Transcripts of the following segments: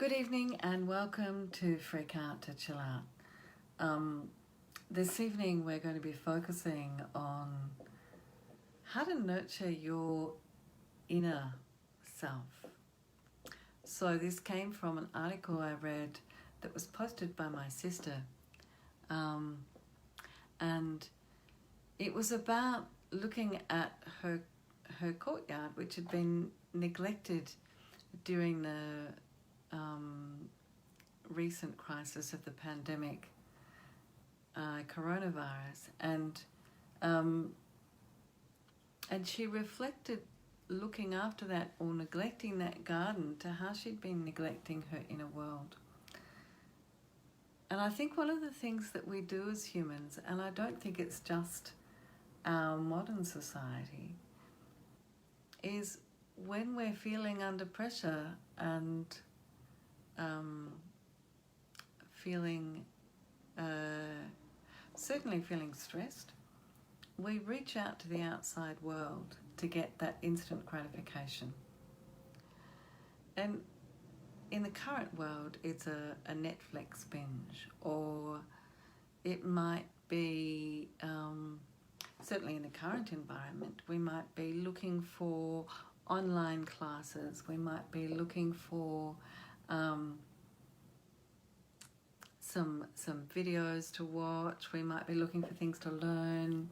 Good evening and welcome to Freak Out to Chill Out. This evening we're going to be focusing on how to nurture your inner self. So this came from an article I read that was posted by my sister, and it was about looking at her courtyard, which had been neglected during the recent crisis of the pandemic, coronavirus, and she reflected looking after that or neglecting that garden to how she'd been neglecting her inner world. And I think one of the things that we do as humans, and I don't think it's just our modern society, is when we're feeling under pressure and certainly feeling stressed, we reach out to the outside world to get that instant gratification. And in the current world, it's a Netflix binge, or it might be, certainly in the current environment, we might be looking for online classes, we might be looking for some videos to watch, we might be looking for things to learn.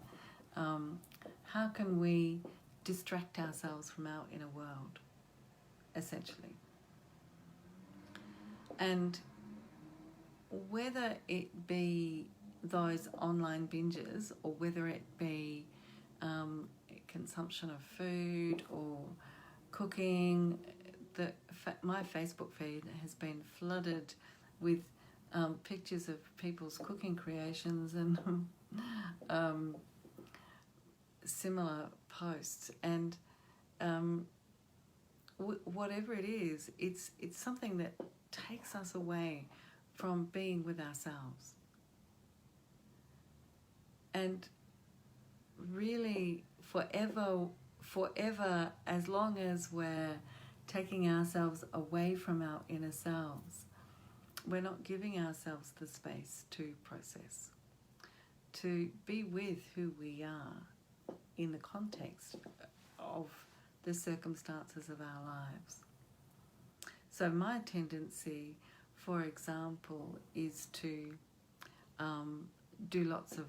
How can we distract ourselves from our inner world, essentially? And whether it be those online binges or whether it be consumption of food or cooking, my Facebook feed has been flooded with pictures of people's cooking creations and similar posts, and whatever it is, it's something that takes us away from being with ourselves. And really forever, as long as we're taking ourselves away from our inner selves, we're not giving ourselves the space to process, to be with who we are in the context of the circumstances of our lives. So my tendency, for example, is to do lots of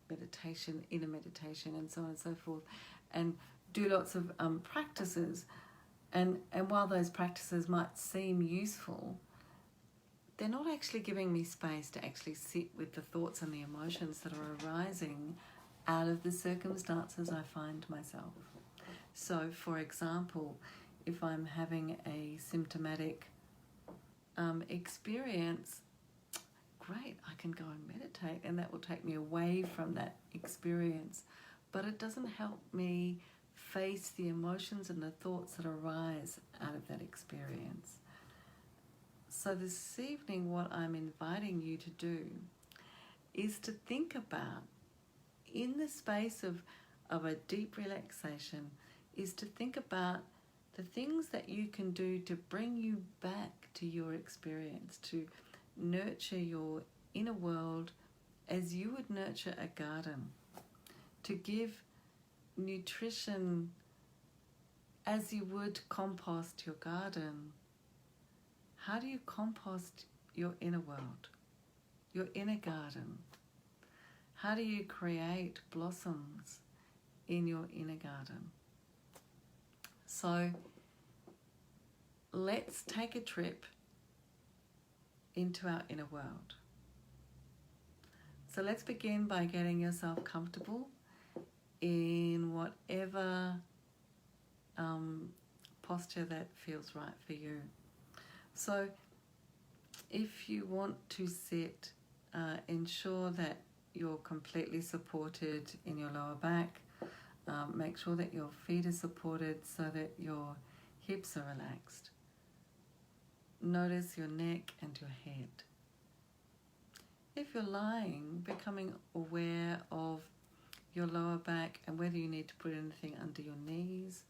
meditation, inner meditation, and so on and so forth, and do lots of practices. And while those practices might seem useful, they're not actually giving me space to actually sit with the thoughts and the emotions that are arising out of the circumstances I find myself. So, for example, if I'm having a symptomatic experience, great, I can go and meditate, and that will take me away from that experience. But it doesn't help me face the emotions and the thoughts that arise out of that experience. So this evening, what I'm inviting you to do is to think about, in the space of a deep relaxation, is to think about the things that you can do to bring you back to your experience, to nurture your inner world as you would nurture a garden, to give nutrition as you would compost your garden. How do you compost your inner world, your inner garden? How do you create blossoms in your inner garden? So let's take a trip into our inner world. So let's begin by getting yourself comfortable in whatever posture that feels right for you. So if you want to sit, ensure that you're completely supported in your lower back. Make sure that your feet are supported so that your hips are relaxed. Notice your neck and your head. If you're lying, becoming aware of your lower back and whether you need to put anything under your knees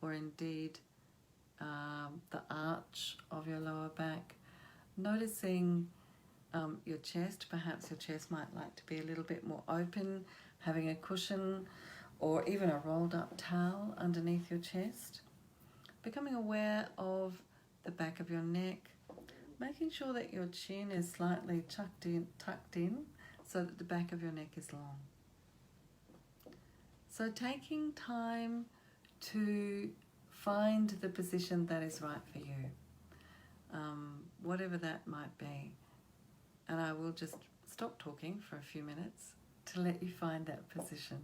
or indeed the arch of your lower back, noticing your chest. Perhaps your chest might like to be a little bit more open, having a cushion or even a rolled up towel underneath your chest. Becoming aware of the back of your neck, making sure that your chin is slightly tucked in so that the back of your neck is long. So taking time to find the position that is right for you, whatever that might be. And I will just stop talking for a few minutes to let you find that position.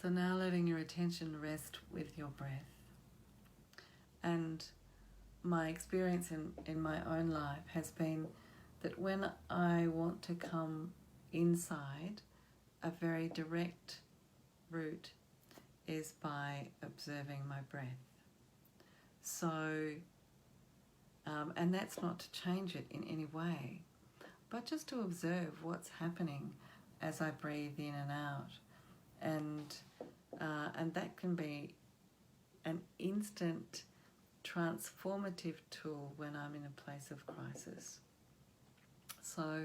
So now letting your attention rest with your breath. And my experience in my own life has been that when I want to come inside, a very direct route is by observing my breath. So, and that's not to change it in any way, but just to observe what's happening as I breathe in and out. And that can be an instant transformative tool when I'm in a place of crisis. So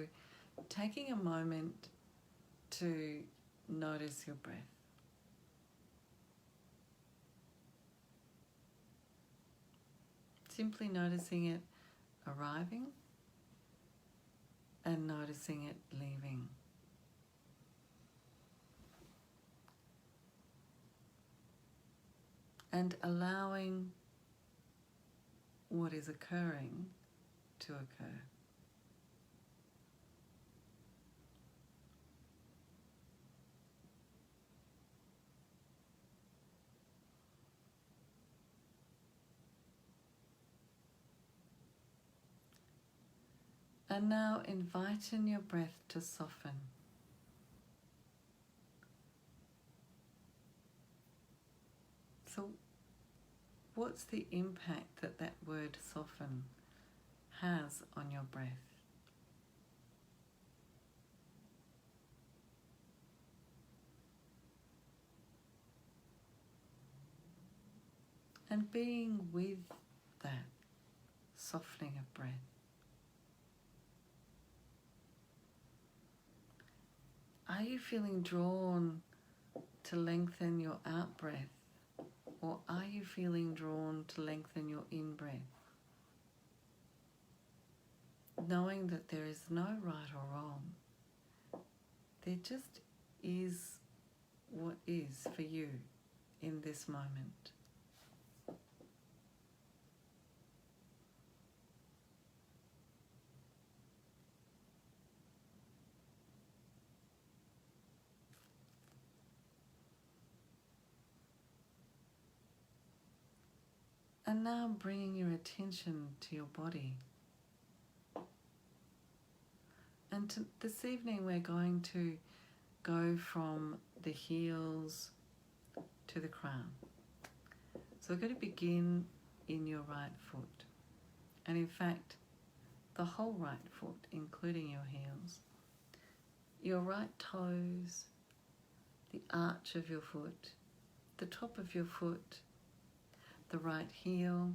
taking a moment to notice your breath. Simply noticing it arriving and noticing it leaving. And allowing what is occurring to occur. And now inviting your breath to soften. So what's the impact that that word soften has on your breath? And being with that softening of breath. Are you feeling drawn to lengthen your out breath? Or are you feeling drawn to lengthen your in-breath? Knowing that there is no right or wrong. There just is what is for you in this moment. And now bringing your attention to your body. And this evening we're going to go from the heels to the crown. So we're going to begin in your right foot. And in fact, the whole right foot, including your heels. Your right toes, the arch of your foot, the top of your foot, the right heel,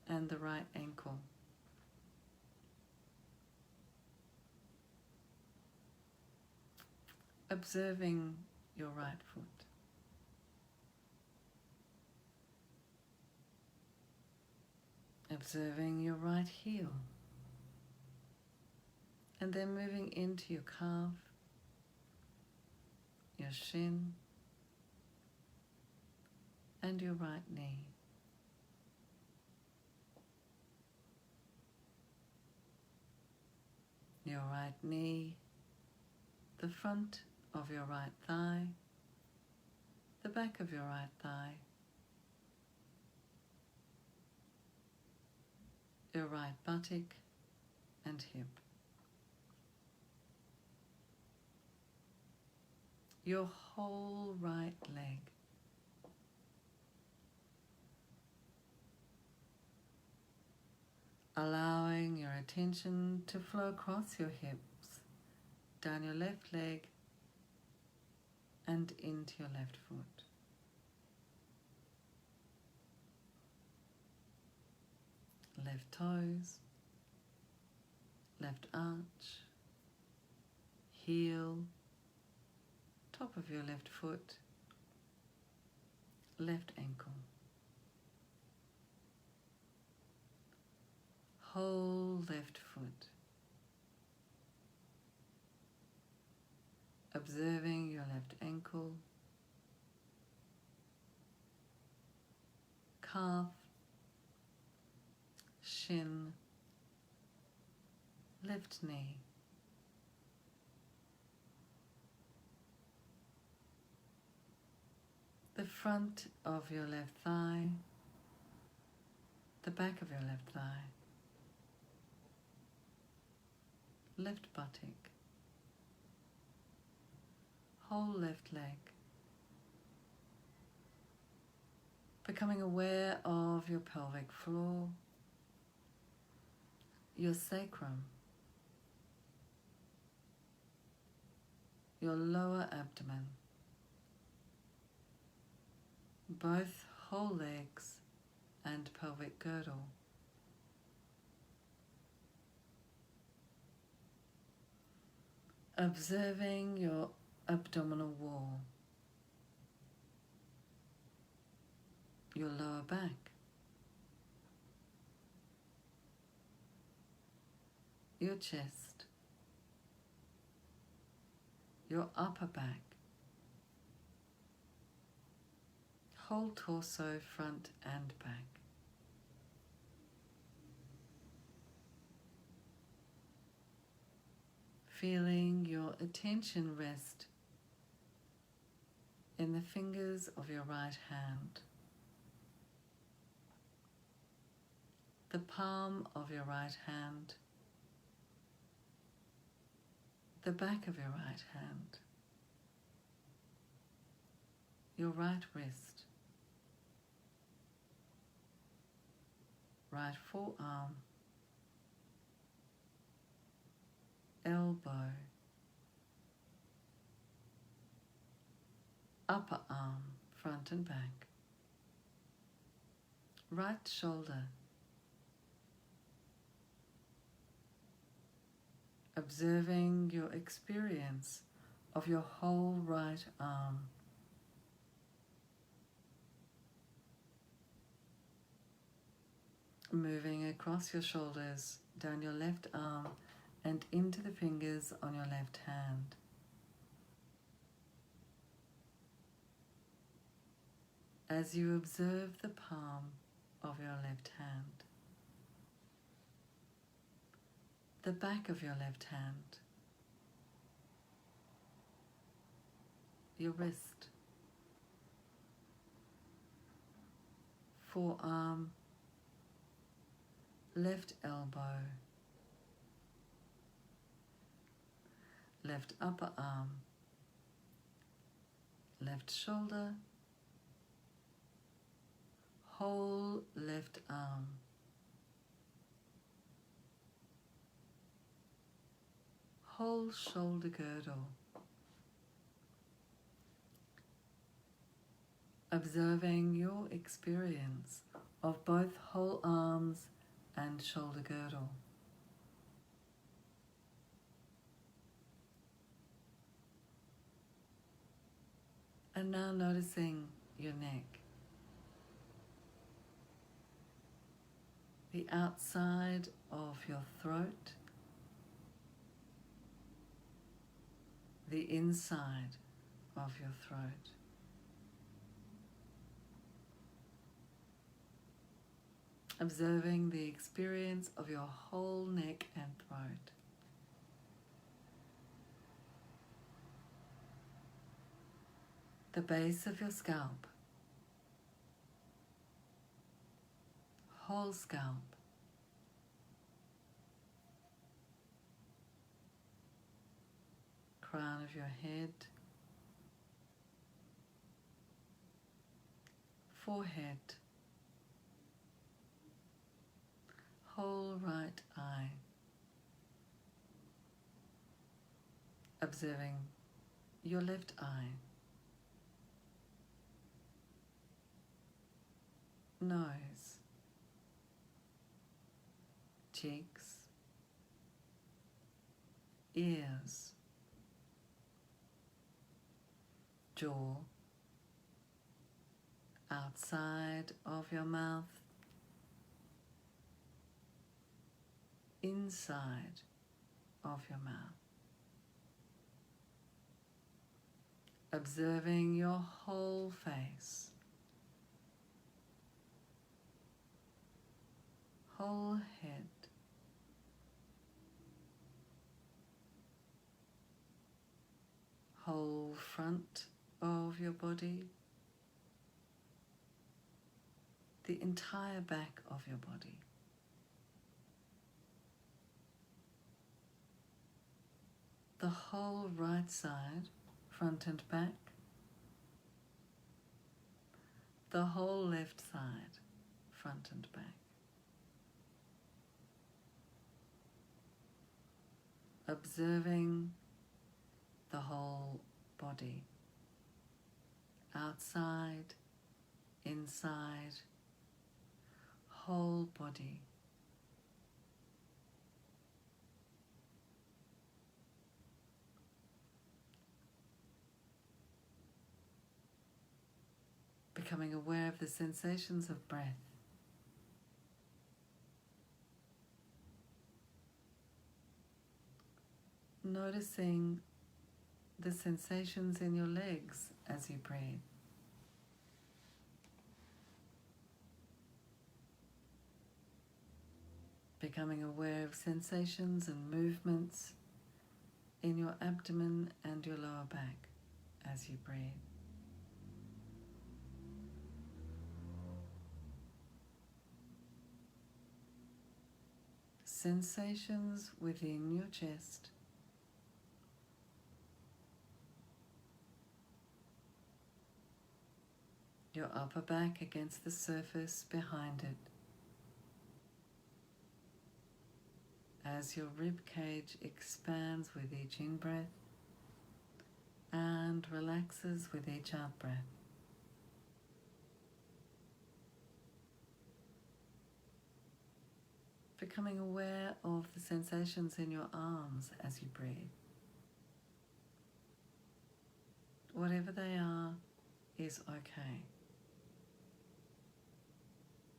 and the right ankle. Observing your right foot. Observing your right heel. And then moving into your calf, your shin, and your right knee. Your right knee, the front of your right thigh, the back of your right thigh, your right buttock and hip, your whole right leg, allowing your attention to flow across your hips, down your left leg and into your left foot. Left toes, left arch, heel, top of your left foot, left ankle, whole left foot, observing your left ankle, calf, shin, left knee, the front of your left thigh, the back of your left thigh, left buttock, whole left leg, becoming aware of your pelvic floor, your sacrum, your lower abdomen, both whole legs and pelvic girdle. Observing your abdominal wall, your lower back, your chest, your upper back, whole torso, front and back. Feeling your attention rest in the fingers of your right hand, the palm of your right hand, the back of your right hand, your right wrist, right forearm, elbow, upper arm, front and back, right shoulder, observing your experience of your whole right arm, moving across your shoulders, down your left arm and into the fingers on your left hand. As you observe the palm of your left hand, the back of your left hand, your wrist, forearm, left elbow, left upper arm, left shoulder, whole left arm, whole shoulder girdle, observing your experience of both whole arms and shoulder girdle. And now noticing your neck, the outside of your throat, the inside of your throat. Observing the experience of your whole neck and throat. the base of your scalp, whole scalp, crown of your head, forehead, whole right eye, observing your left eye, nose, cheeks, ears, jaw, outside of your mouth, inside of your mouth. Observing your whole face, whole head, whole front of your body, the entire back of your body. The whole right side, front and back. The whole left side, front and back. Observing the whole body, outside, inside, whole body. Becoming aware of the sensations of breath. Noticing the sensations in your legs as you breathe. Becoming aware of sensations and movements in your abdomen and your lower back as you breathe. Sensations within your chest. Your upper back against the surface behind it. As your rib cage expands with each in-breath and relaxes with each out-breath. Becoming aware of the sensations in your arms as you breathe. Whatever they are is okay.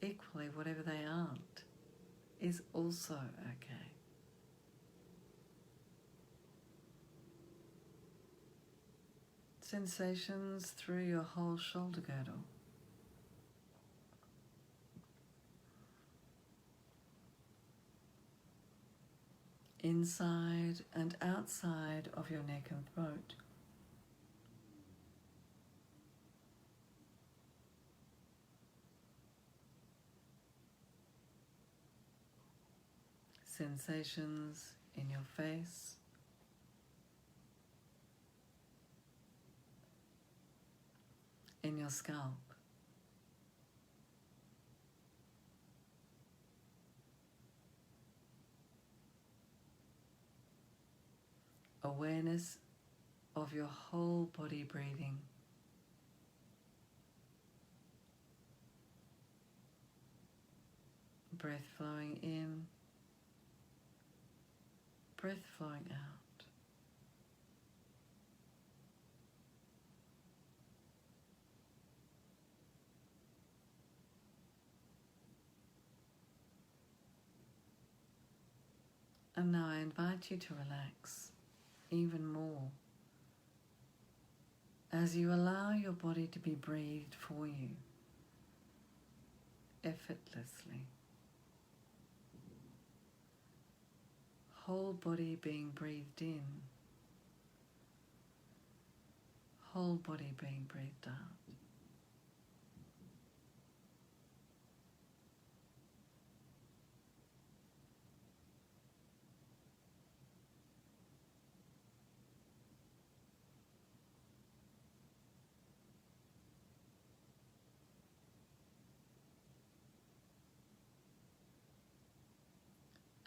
Equally, whatever they aren't is also okay. Sensations through your whole shoulder girdle. Inside and outside of your neck and throat. Sensations in your face, in your scalp, awareness of your whole body breathing. Breath flowing in, breath flowing out. And now I invite you to relax even more as you allow your body to be breathed for you effortlessly. Whole body being breathed in, whole body being breathed out.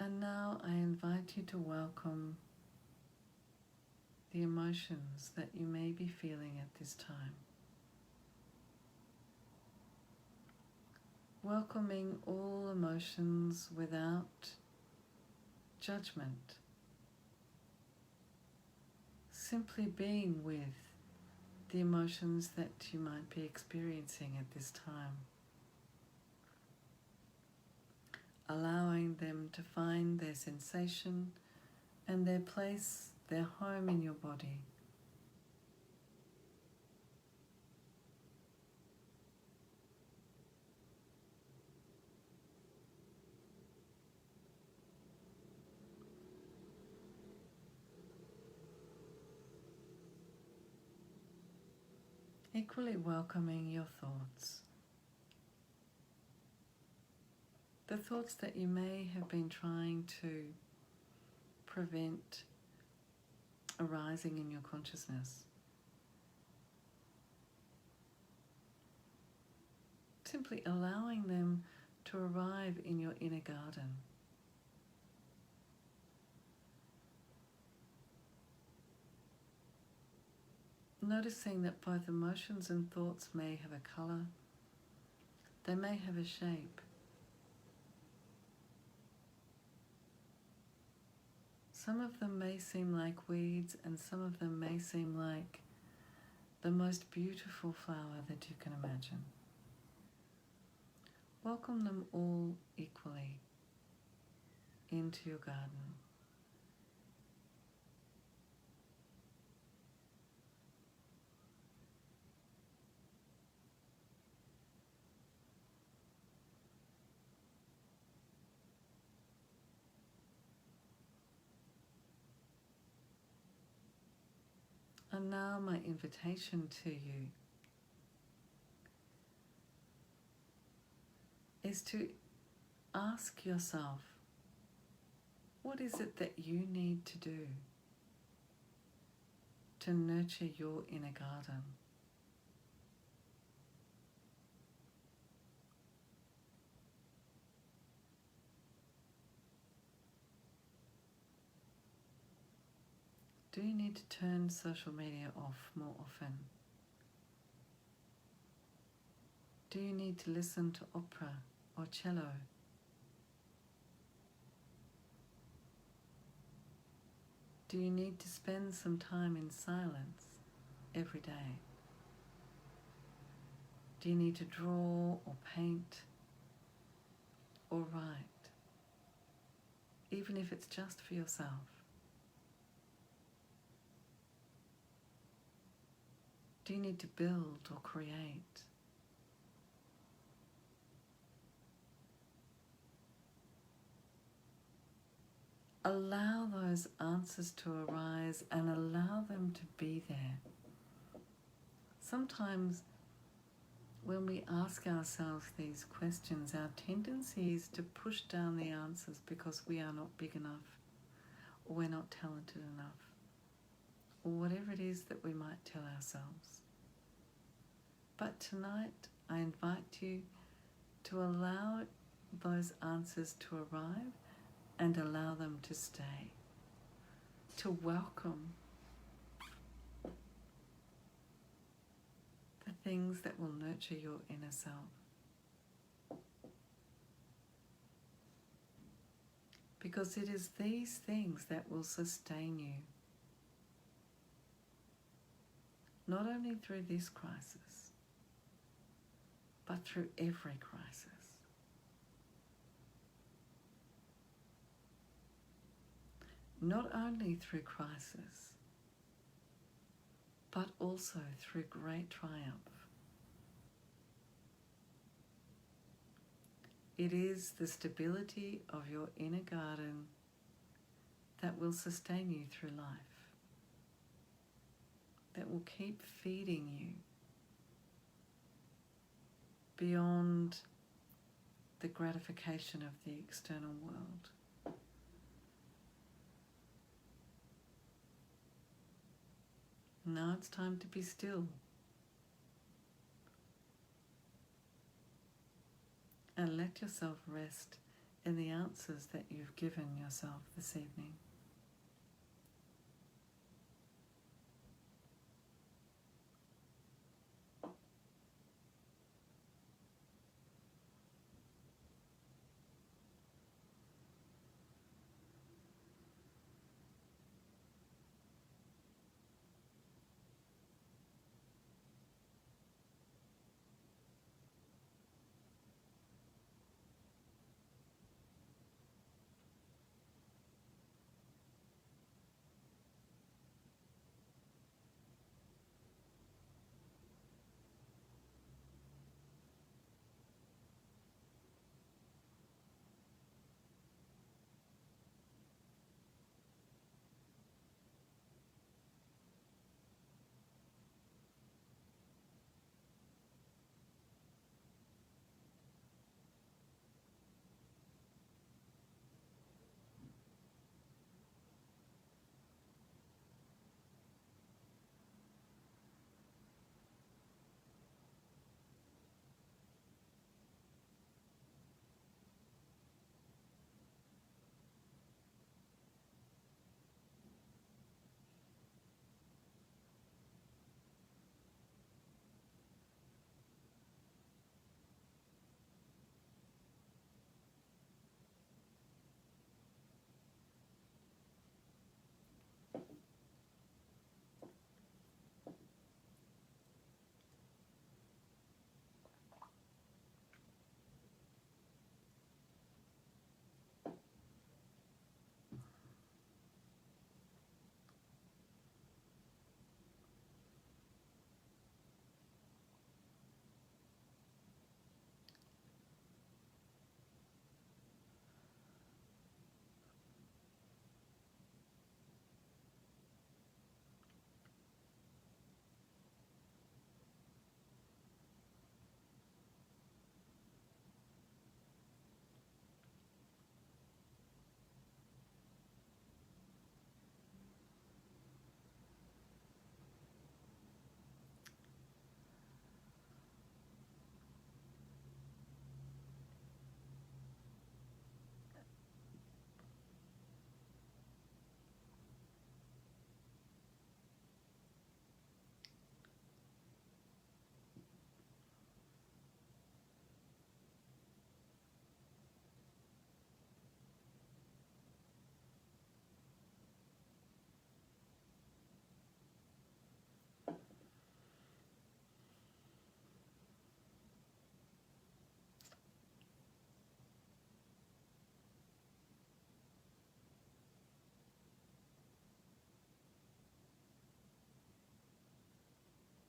And now I invite you to welcome the emotions that you may be feeling at this time. Welcoming all emotions without judgment. Simply being with the emotions that you might be experiencing at this time. Allowing them to find their sensation and their place, their home in your body. Equally welcoming your thoughts. The thoughts that you may have been trying to prevent arising in your consciousness. Simply allowing them to arrive in your inner garden. Noticing that both emotions and thoughts may have a colour, they may have a shape. Some of them may seem like weeds, and some of them may seem like the most beautiful flower that you can imagine. Welcome them all equally into your garden. And now my invitation to you is to ask yourself, what is it that you need to do to nurture your inner garden? Do you need to turn social media off more often? Do you need to listen to opera or cello? Do you need to spend some time in silence every day? Do you need to draw or paint or write, even if it's just for yourself? Do you need to build or create? Allow those answers to arise and allow them to be there. Sometimes when we ask ourselves these questions, our tendency is to push down the answers because we are not big enough, or we're not talented enough, or whatever it is that we might tell ourselves. But tonight, I invite you to allow those answers to arrive and allow them to stay, to welcome the things that will nurture your inner self. Because it is these things that will sustain you, not only through this crisis, but through every crisis. Not only through crisis, but also through great triumph. It is the stability of your inner garden that will sustain you through life. that will keep feeding you beyond the gratification of the external world. Now it's time to be still and let yourself rest in the answers that you've given yourself this evening.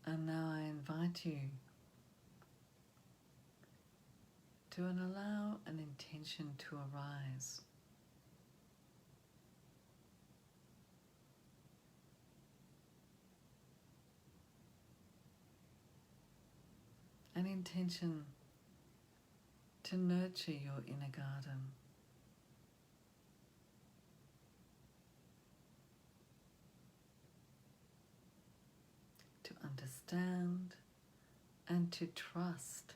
And now I invite you to allow an intention to arise. An intention to nurture your inner garden. To understand and to trust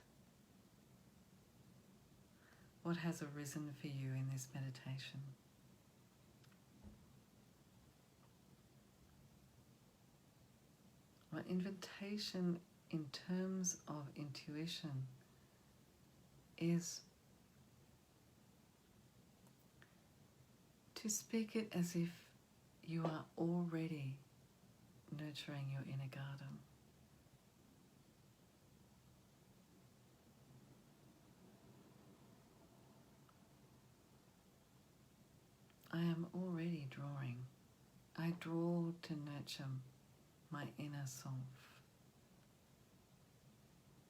what has arisen for you in this meditation. My invitation in terms of intuition is to speak it as if you are already nurturing your inner garden. I am already drawing. I draw to nurture my inner self.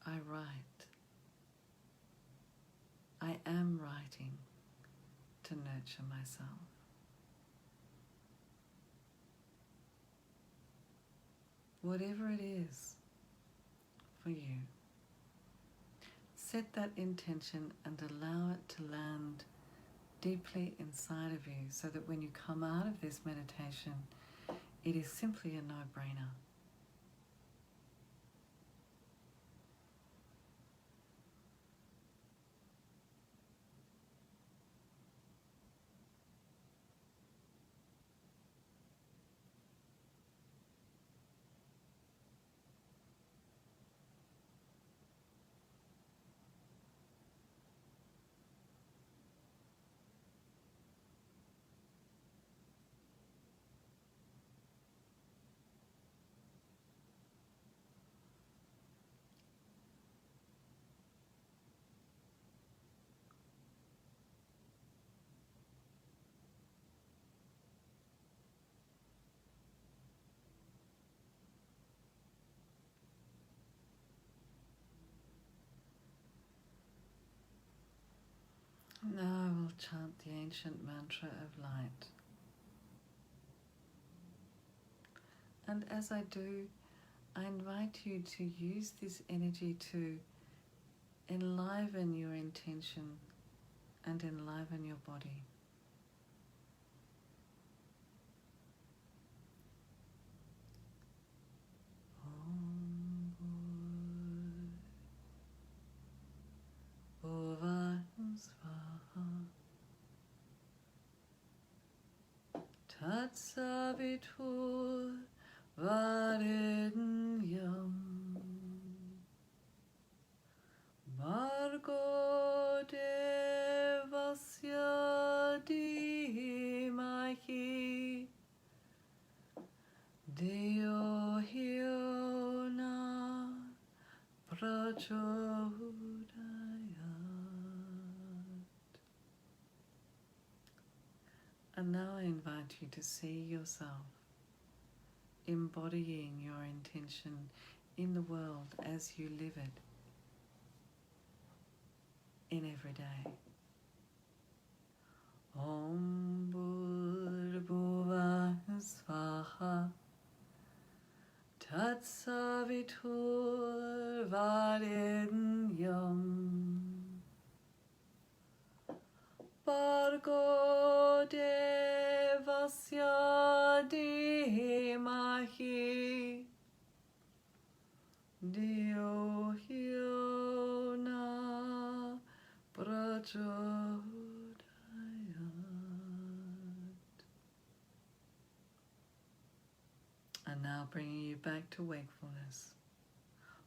I write. I am writing to nurture myself. whatever it is for you. Set that intention and allow it to land deeply inside of you so that when you come out of this meditation, it is simply a no-brainer. Now I will chant the ancient mantra of light. And as I do, I invite you to use this energy to enliven your intention and enliven your body. Tatsavitur Varenyam Bhargo Devasya Dhimahi Dhiyo Hiyo Na Prachodayat. And now I invite you to see yourself embodying your intention in the world as you live it in every day. Om Bhurrbhuva Svaha Tatsavitur Varenyam Bhargo Devasya Dhimahi Dhiyo Hiyo Na Prachodayat. And now bringing you back to wakefulness.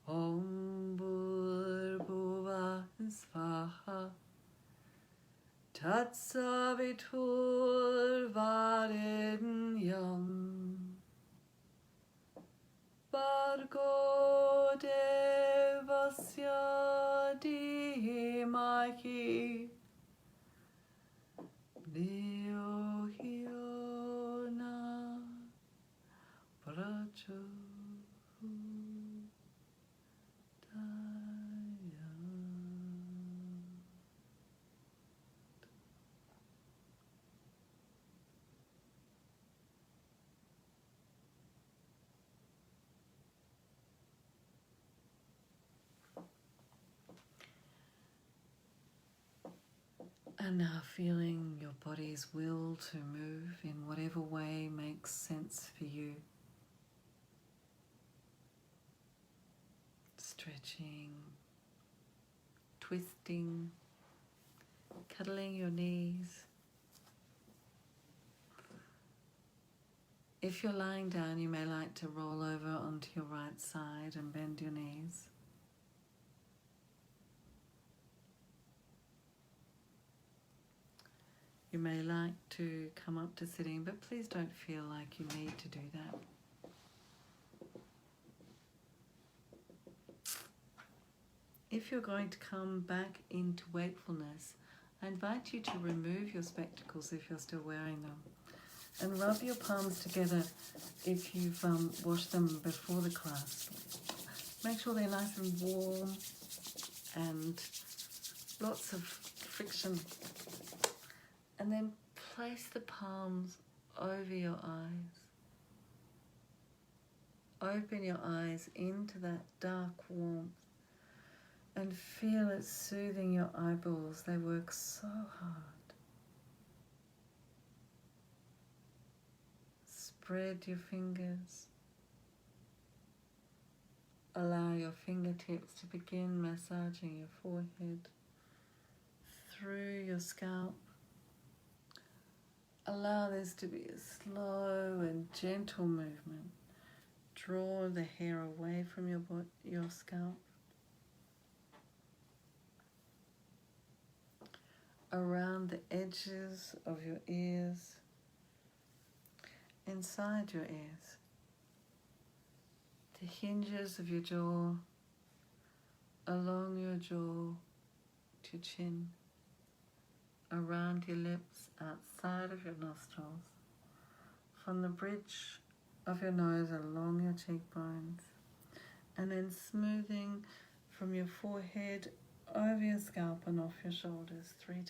Om Bhurrbhuva Svaha Tatsavitur Varenyam Bhargo Devasya Dhimahi Dhiyo Hiyo Na Prachodayat. And now feeling your body's will to move in whatever way makes sense for you. Stretching, twisting, cuddling your knees. If you're lying down, you may like to roll over onto your right side and bend your knees. You may like to come up to sitting, but please don't feel like you need to do that. If you're going to come back into wakefulness, I invite you to remove your spectacles if you're still wearing them, and rub your palms together if you've washed them before the class. Make sure they're nice and warm and lots of friction. And then place the palms over your eyes, open your eyes into that dark warmth and feel it soothing your eyeballs. They work so hard. Spread your fingers. Allow your fingertips to begin massaging your forehead, through your scalp. Allow this to be a slow and gentle movement. Draw the hair away from your scalp. Around the edges of your ears, inside your ears, the hinges of your jaw, along your jaw to your chin, around your lips, outside of your nostrils, from the bridge of your nose along your cheekbones, and then smoothing from your forehead over your scalp and off your shoulders 3 times.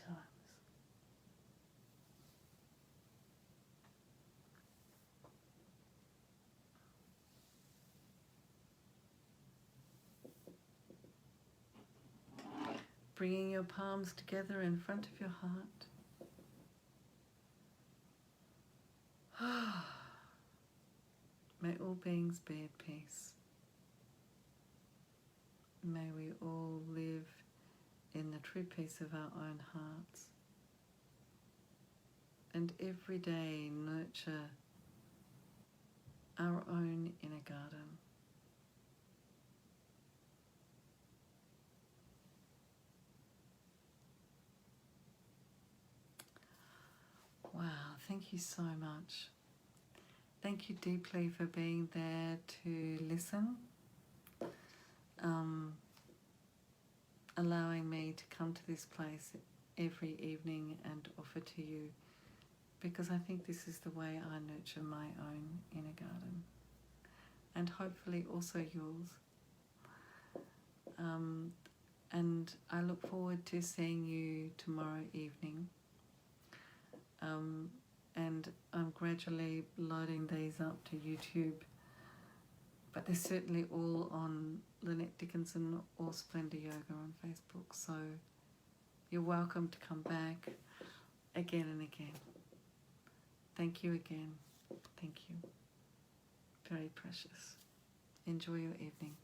Bringing your palms together in front of your heart. May all beings be at peace. May we all live in the true peace of our own hearts, and every day nurture our own inner garden. Wow, thank you so much. Thank you deeply for being there to listen, allowing me to come to this place every evening and offer to you, because I think this is the way I nurture my own inner garden, and hopefully also yours. And I look forward to seeing you tomorrow evening. And I'm gradually loading these up to YouTube, but they're certainly all on Lynette Dickinson or Splendor Yoga on Facebook, so you're welcome to come back again and again. Thank you again. Thank you. Very precious. Enjoy your evening.